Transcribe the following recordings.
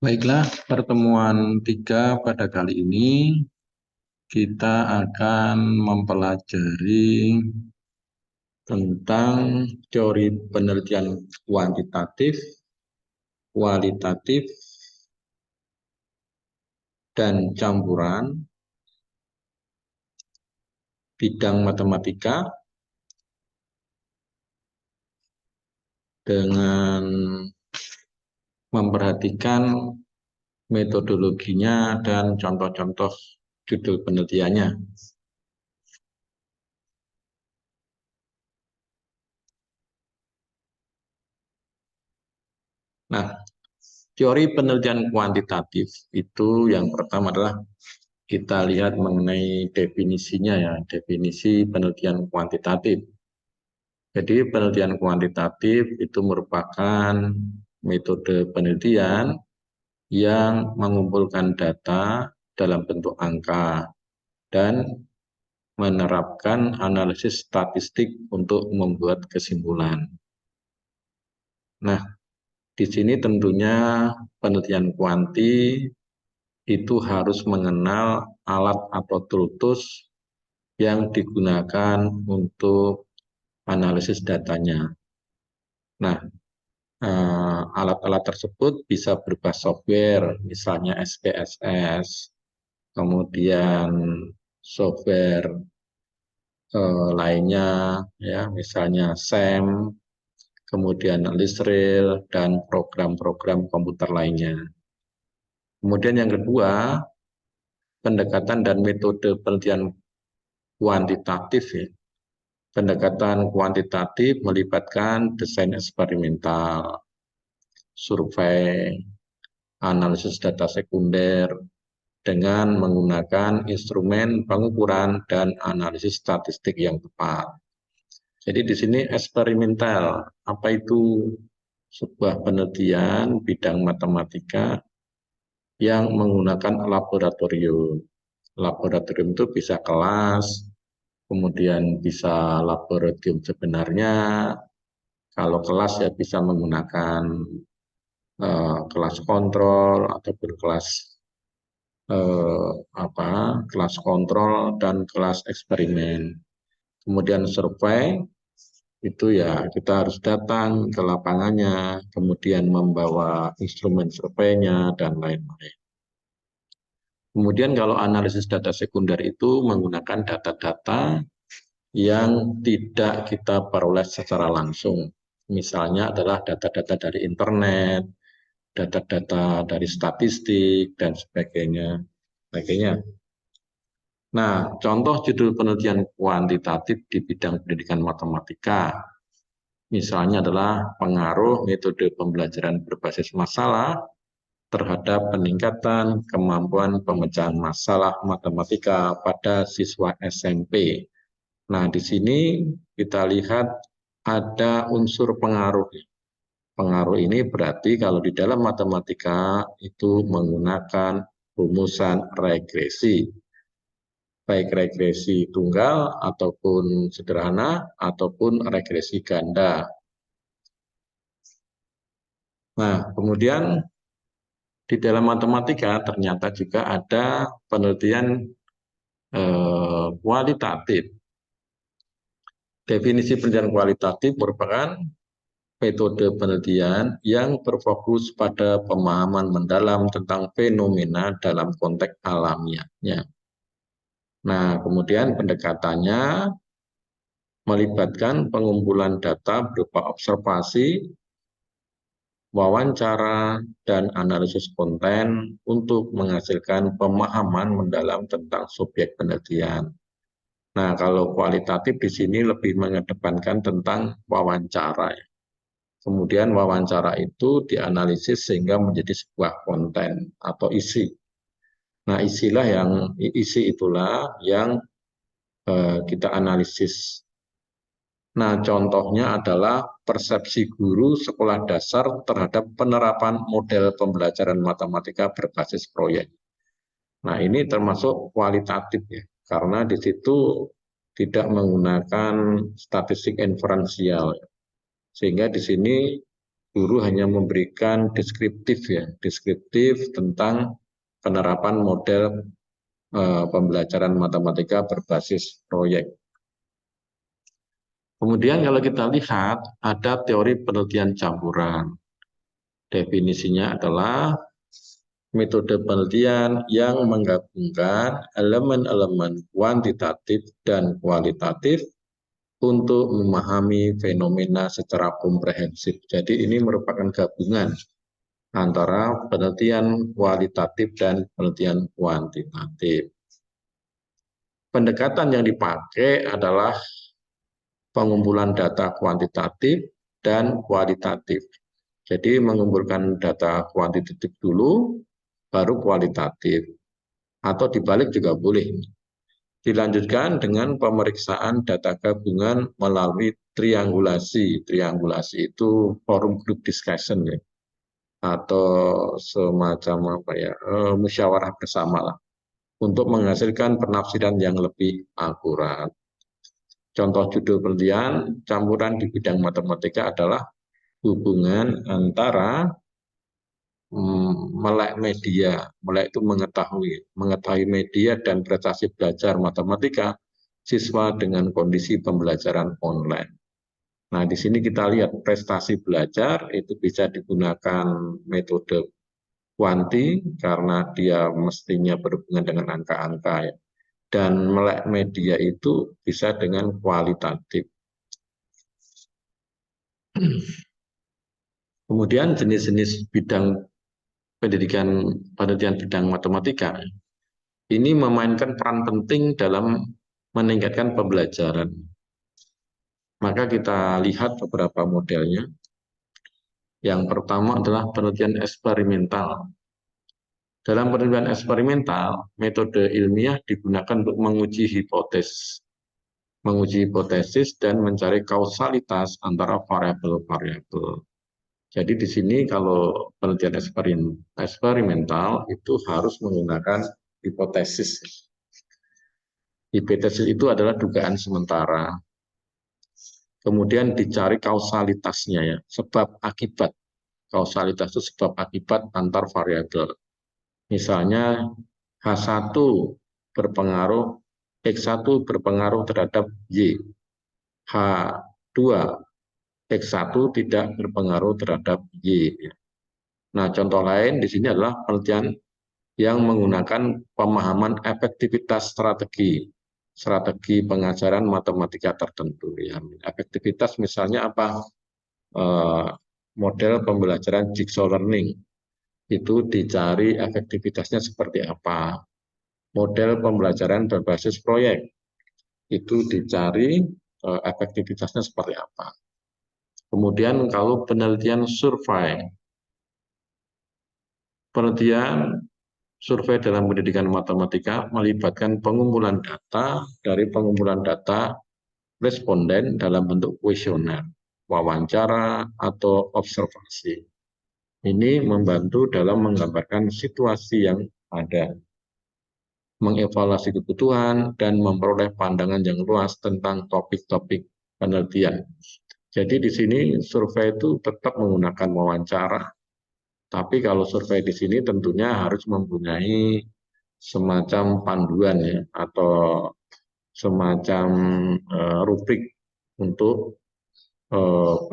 Baiklah, pertemuan 3 pada kali ini kita akan mempelajari tentang teori penelitian kuantitatif, kualitatif, dan campuran bidang matematika dengan memperhatikan metodologinya dan contoh-contoh judul penelitiannya. Nah, teori penelitian kuantitatif itu yang pertama adalah kita lihat mengenai definisinya ya, definisi penelitian kuantitatif. Jadi penelitian kuantitatif itu merupakan metode penelitian yang mengumpulkan data dalam bentuk angka dan menerapkan analisis statistik untuk membuat kesimpulan. Nah, di sini tentunya penelitian kuanti itu harus mengenal alat atau tools yang digunakan untuk analisis datanya. Nah, alat-alat tersebut bisa berupa software, misalnya SPSS, kemudian software lainnya, ya, misalnya SAM, kemudian LISRIL, dan program-program komputer lainnya. Kemudian yang kedua, pendekatan dan metode penelitian kuantitatif ya. Pendekatan kuantitatif melibatkan desain eksperimental, survei, analisis data sekunder dengan menggunakan instrumen pengukuran dan analisis statistik yang tepat. Jadi di sini eksperimental, apa itu sebuah penelitian bidang matematika yang menggunakan laboratorium. Laboratorium itu bisa kelas, kemudian bisa laboratorium sebenarnya. Kalau kelas ya bisa menggunakan kelas kontrol ataupun kelas kontrol dan kelas eksperimen. Kemudian survei itu ya kita harus datang ke lapangannya, kemudian membawa instrumen surveinya dan lain-lain. Kemudian kalau analisis data sekunder itu menggunakan data-data yang tidak kita peroleh secara langsung. Misalnya adalah data-data dari internet, data-data dari statistik, dan sebagainya. Nah, contoh judul penelitian kuantitatif di bidang pendidikan matematika, misalnya adalah pengaruh metode pembelajaran berbasis masalah terhadap peningkatan kemampuan pemecahan masalah matematika pada siswa SMP. Nah, di sini kita lihat ada unsur pengaruh. Pengaruh ini berarti kalau di dalam matematika itu menggunakan rumusan regresi. Baik regresi tunggal ataupun sederhana ataupun regresi ganda. Nah, kemudian di dalam matematika ternyata juga ada penelitian kualitatif. Definisi penelitian kualitatif merupakan metode penelitian yang berfokus pada pemahaman mendalam tentang fenomena dalam konteks alamiahnya. Nah, kemudian pendekatannya melibatkan pengumpulan data berupa observasi, wawancara, dan analisis konten untuk menghasilkan pemahaman mendalam tentang subjek penelitian. Nah, kalau kualitatif di sini lebih mengedepankan tentang wawancara. Kemudian wawancara itu dianalisis sehingga menjadi sebuah konten atau isi. Nah, isi itulah yang kita analisis. Nah, contohnya adalah persepsi guru sekolah dasar terhadap penerapan model pembelajaran matematika berbasis proyek. Nah, ini termasuk kualitatif ya, karena di situ tidak menggunakan statistik inferensial. Sehingga di sini guru hanya memberikan deskriptif ya, deskriptif tentang penerapan model pembelajaran matematika berbasis proyek. Kemudian kalau kita lihat ada teori penelitian campuran. Definisinya adalah metode penelitian yang menggabungkan elemen-elemen kuantitatif dan kualitatif untuk memahami fenomena secara komprehensif. Jadi ini merupakan gabungan antara penelitian kualitatif dan penelitian kuantitatif. Pendekatan yang dipakai adalah pengumpulan data kuantitatif dan kualitatif. Jadi mengumpulkan data kuantitatif dulu, baru kualitatif. Atau dibalik juga boleh. Dilanjutkan dengan pemeriksaan data gabungan melalui triangulasi. Triangulasi itu forum group discussion ya, atau semacam apa ya, musyawarah bersama lah, untuk menghasilkan penafsiran yang lebih akurat. Contoh judul penelitian campuran di bidang matematika adalah hubungan antara melek media. Melek itu mengetahui media dan prestasi belajar matematika siswa dengan kondisi pembelajaran online. Nah, di sini kita lihat prestasi belajar itu bisa digunakan metode kuanti karena dia mestinya berhubungan dengan angka-angka ya. Dan melek media itu bisa dengan kualitatif. Kemudian jenis-jenis bidang penelitian bidang matematika ini memainkan peran penting dalam meningkatkan pembelajaran. Maka kita lihat beberapa modelnya. Yang pertama adalah penelitian eksperimental. Dalam penelitian eksperimental, metode ilmiah digunakan untuk menguji hipotesis dan mencari kausalitas antara variabel-variabel. Jadi di sini kalau penelitian eksperimental itu harus menggunakan hipotesis. Hipotesis itu adalah dugaan sementara. Kemudian dicari kausalitasnya ya, sebab akibat. Kausalitas itu sebab akibat antar variabel. Misalnya H1 berpengaruh, X1 berpengaruh terhadap Y. H2 X1 tidak berpengaruh terhadap Y. Nah, contoh lain di sini adalah penelitian yang menggunakan pemahaman efektivitas strategi pengajaran matematika tertentu. Ya. Efektivitas misalnya apa? Model pembelajaran jigsaw learning. Itu dicari efektivitasnya seperti apa. Model pembelajaran berbasis proyek. Itu dicari efektivitasnya seperti apa. Kemudian kalau penelitian survei. Penelitian survei dalam pendidikan matematika melibatkan pengumpulan data dari pengumpulan data responden dalam bentuk kuesioner, wawancara, atau observasi. Ini membantu dalam menggambarkan situasi yang ada, mengevaluasi kebutuhan, dan memperoleh pandangan yang luas tentang topik-topik penelitian. Jadi di sini survei itu tetap menggunakan wawancara, tapi kalau survei di sini tentunya harus mempunyai semacam panduan ya, atau semacam rubrik untuk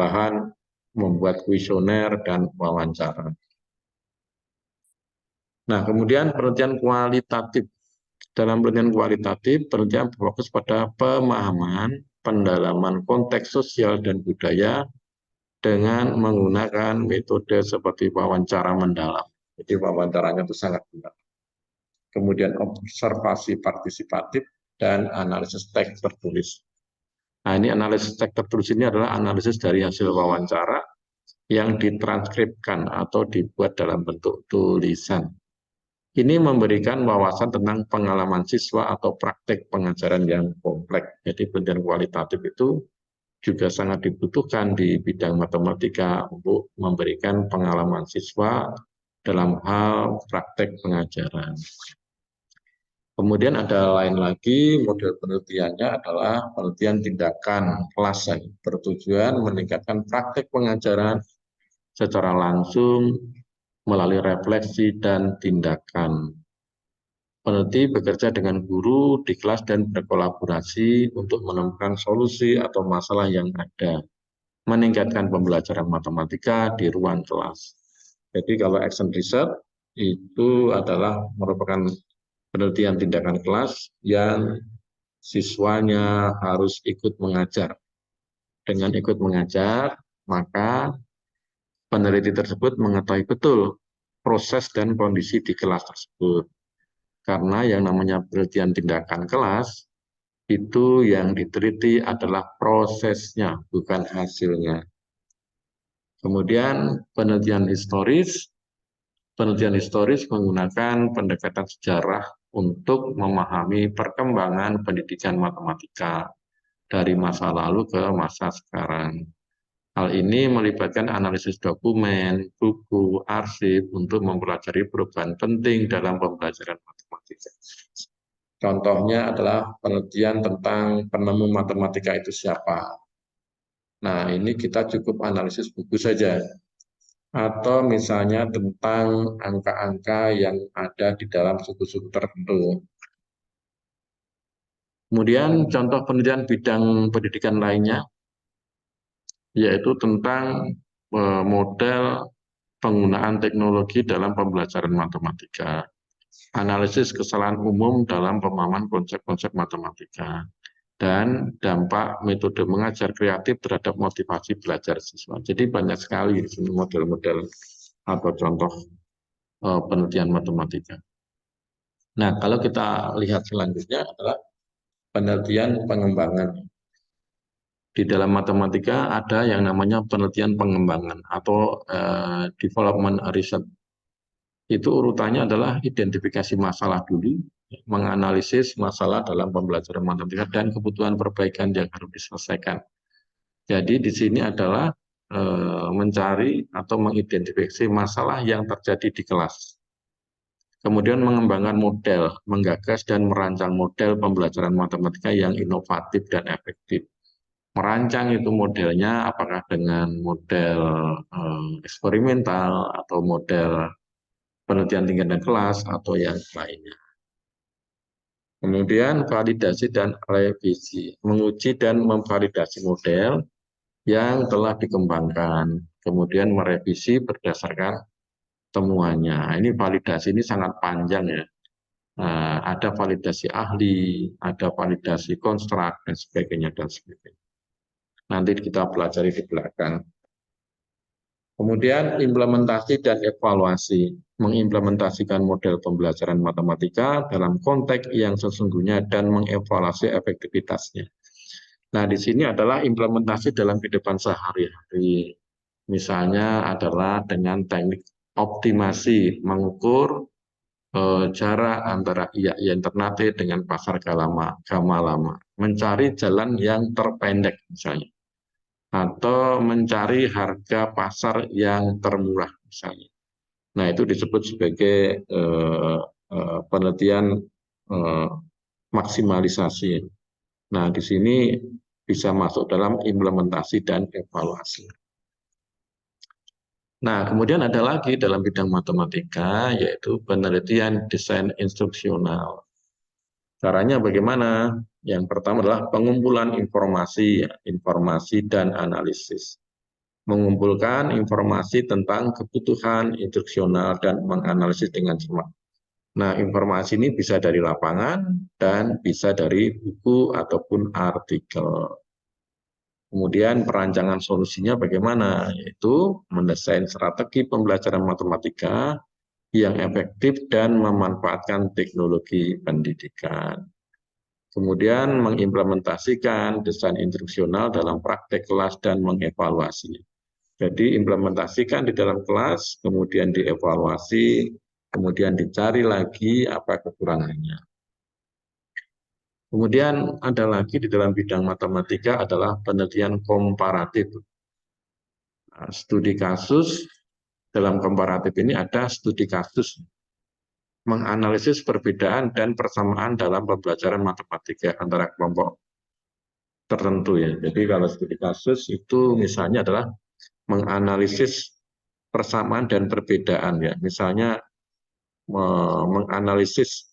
bahan membuat kuesioner dan wawancara. Nah, kemudian penelitian kualitatif. Dalam penelitian kualitatif, penelitian berfokus pada pemahaman, pendalaman konteks sosial dan budaya dengan menggunakan metode seperti wawancara mendalam. Jadi wawancaranya itu sangat benar. Kemudian observasi partisipatif dan analisis teks tertulis. Nah, ini analisis teks tertulis ini adalah analisis dari hasil wawancara yang ditranskripkan atau dibuat dalam bentuk tulisan. Ini memberikan wawasan tentang pengalaman siswa atau praktek pengajaran yang kompleks. Jadi penelitian kualitatif itu juga sangat dibutuhkan di bidang matematika untuk memberikan pengalaman siswa dalam hal praktek pengajaran. Kemudian ada lain lagi, model penelitiannya adalah penelitian tindakan kelas bertujuan meningkatkan praktek pengajaran secara langsung melalui refleksi dan tindakan. Peneliti bekerja dengan guru di kelas dan berkolaborasi untuk menemukan solusi atau masalah yang ada, meningkatkan pembelajaran matematika di ruang kelas. Jadi kalau action research itu adalah merupakan penelitian tindakan kelas yang siswanya harus ikut mengajar. Dengan ikut mengajar, maka peneliti tersebut mengetahui betul proses dan kondisi di kelas tersebut. Karena yang namanya penelitian tindakan kelas, itu yang diteliti adalah prosesnya, bukan hasilnya. Kemudian penelitian historis menggunakan pendekatan sejarah untuk memahami perkembangan pendidikan matematika dari masa lalu ke masa sekarang. Hal ini melibatkan analisis dokumen, buku, arsip untuk mempelajari perubahan penting dalam pembelajaran matematika. Contohnya adalah penelitian tentang penemu matematika itu siapa. Nah, ini kita cukup analisis buku saja. Atau misalnya tentang angka-angka yang ada di dalam suku-suku tertentu. Kemudian contoh penelitian bidang pendidikan lainnya, yaitu tentang model penggunaan teknologi dalam pembelajaran matematika, analisis kesalahan umum dalam pemahaman konsep-konsep matematika, dan dampak metode mengajar kreatif terhadap motivasi belajar siswa. Jadi banyak sekali model-model atau contoh penelitian matematika. Nah, kalau kita lihat selanjutnya adalah penelitian pengembangan. Di dalam matematika ada yang namanya penelitian pengembangan atau development research. Itu urutannya adalah identifikasi masalah dulu, menganalisis masalah dalam pembelajaran matematika dan kebutuhan perbaikan yang harus diselesaikan. Jadi di sini adalah mencari atau mengidentifikasi masalah yang terjadi di kelas. Kemudian mengembangkan model, menggagas dan merancang model pembelajaran matematika yang inovatif dan efektif. Merancang itu modelnya apakah dengan model eksperimental atau model penelitian tingkat kelas atau yang lainnya. Kemudian validasi dan revisi, menguji dan memvalidasi model yang telah dikembangkan, kemudian merevisi berdasarkan temuannya. Ini validasi ini sangat panjang ya. Ada validasi ahli, ada validasi konstruk dan sebagainya dan sebagainya. Nanti kita pelajari di belakang. Kemudian implementasi dan evaluasi, mengimplementasikan model pembelajaran matematika dalam konteks yang sesungguhnya dan mengevaluasi efektivitasnya. Nah, di sini adalah implementasi dalam kehidupan sehari-hari. Misalnya adalah dengan teknik optimasi, mengukur jarak antara IAI Ternate dengan pasar Gama Lama, mencari jalan yang terpendek misalnya, atau mencari harga pasar yang termurah misalnya. Nah, itu disebut sebagai penelitian maksimalisasi. Nah, di sini bisa masuk dalam implementasi dan evaluasi. Nah, kemudian ada lagi dalam bidang matematika, yaitu penelitian desain instruksional. Caranya bagaimana? Yang pertama adalah pengumpulan informasi, informasi dan analisis. Mengumpulkan informasi tentang kebutuhan instruksional dan menganalisis dengan cermat. Nah, informasi ini bisa dari lapangan dan bisa dari buku ataupun artikel. Kemudian perancangan solusinya bagaimana? Yaitu mendesain strategi pembelajaran matematika yang efektif dan memanfaatkan teknologi pendidikan. Kemudian mengimplementasikan desain instruksional dalam praktek kelas dan mengevaluasi. Jadi implementasikan di dalam kelas, kemudian dievaluasi, kemudian dicari lagi apa kekurangannya. Kemudian ada lagi di dalam bidang matematika adalah penelitian komparatif. Nah, studi kasus, dalam komparatif ini ada studi kasus, menganalisis perbedaan dan persamaan dalam pembelajaran matematika antara kelompok tertentu ya. Jadi kalau studi kasus itu misalnya adalah menganalisis persamaan dan perbedaan ya. Misalnya menganalisis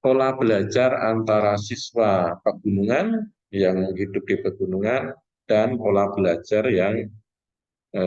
pola belajar antara siswa pegunungan yang hidup di pegunungan dan pola belajar yang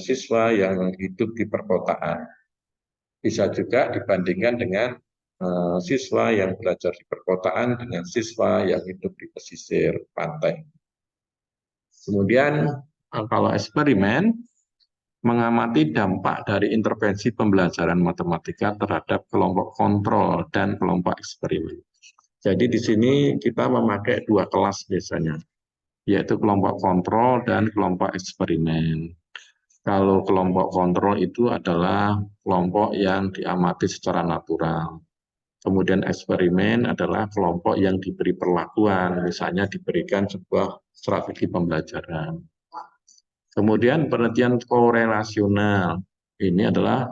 siswa yang hidup di perkotaan. Bisa juga dibandingkan dengan siswa yang belajar di perkotaan dengan siswa yang hidup di pesisir pantai. Kemudian kalau eksperimen, mengamati dampak dari intervensi pembelajaran matematika terhadap kelompok kontrol dan kelompok eksperimen. Jadi di sini kita memakai dua kelas biasanya, yaitu kelompok kontrol dan kelompok eksperimen. Kalau kelompok kontrol itu adalah kelompok yang diamati secara natural. Kemudian eksperimen adalah kelompok yang diberi perlakuan, misalnya diberikan sebuah strategi pembelajaran. Kemudian penelitian korelasional, ini adalah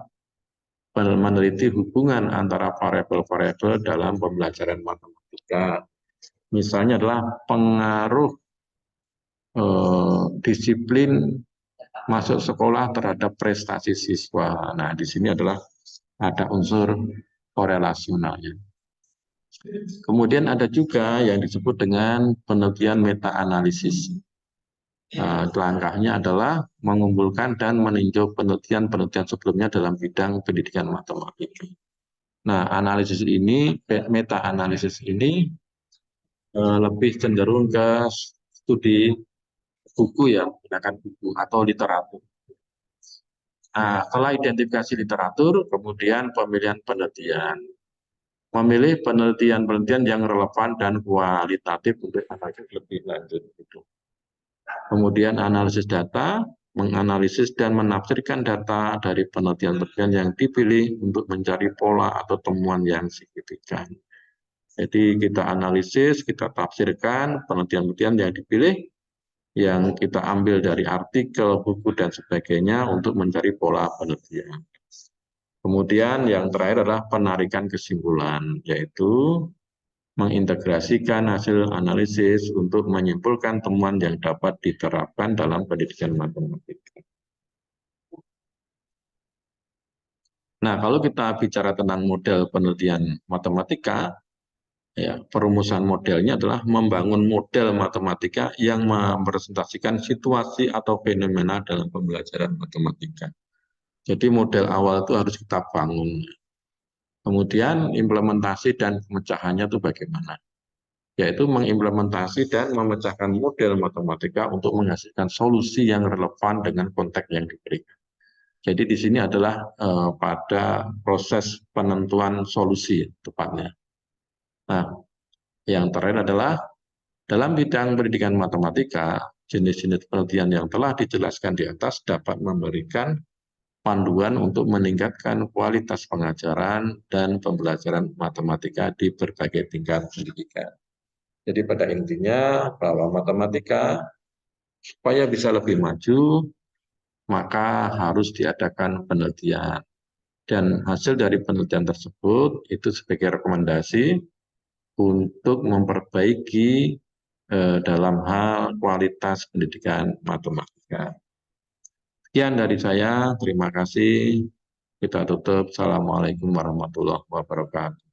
meneliti hubungan antara variabel-variabel dalam pembelajaran matematika. Misalnya adalah pengaruh disiplin masuk sekolah terhadap prestasi siswa. Nah, di sini adalah ada unsur korelasionalnya. Kemudian ada juga yang disebut dengan penelitian meta-analisis. Langkahnya adalah mengumpulkan dan meninjau penelitian-penelitian sebelumnya dalam bidang pendidikan matematika. Nah, analisis ini, meta-analisis ini lebih cenderung ke studi buku ya, menggunakan buku atau literatur. Nah, setelah identifikasi literatur, kemudian pemilihan penelitian. Memilih penelitian-penelitian yang relevan dan kualitatif untuk analisis lebih lanjut. Kemudian analisis data, menganalisis dan menafsirkan data dari penelitian-penelitian yang dipilih untuk mencari pola atau temuan yang signifikan. Jadi kita analisis, kita tafsirkan penelitian-penelitian yang dipilih, yang kita ambil dari artikel, buku, dan sebagainya untuk mencari pola penelitian. Kemudian yang terakhir adalah penarikan kesimpulan, yaitu mengintegrasikan hasil analisis untuk menyimpulkan temuan yang dapat diterapkan dalam pendidikan matematika. Nah, kalau kita bicara tentang model penelitian matematika, ya, perumusan modelnya adalah membangun model matematika yang merepresentasikan situasi atau fenomena dalam pembelajaran matematika. Jadi model awal itu harus kita bangun. Kemudian implementasi dan pemecahannya itu bagaimana? Yaitu mengimplementasi dan memecahkan model matematika untuk menghasilkan solusi yang relevan dengan konteks yang diberikan. Jadi di sini adalah pada proses penentuan solusi tepatnya. Nah, yang terakhir adalah dalam bidang pendidikan matematika, jenis-jenis penelitian yang telah dijelaskan di atas dapat memberikan panduan untuk meningkatkan kualitas pengajaran dan pembelajaran matematika di berbagai tingkat pendidikan. Jadi pada intinya bahwa matematika supaya bisa lebih maju, maka harus diadakan penelitian. Dan hasil dari penelitian tersebut itu sebagai rekomendasi untuk memperbaiki dalam hal kualitas pendidikan matematika. Sekian dari saya, terima kasih. Kita tutup. Assalamualaikum warahmatullahi wabarakatuh.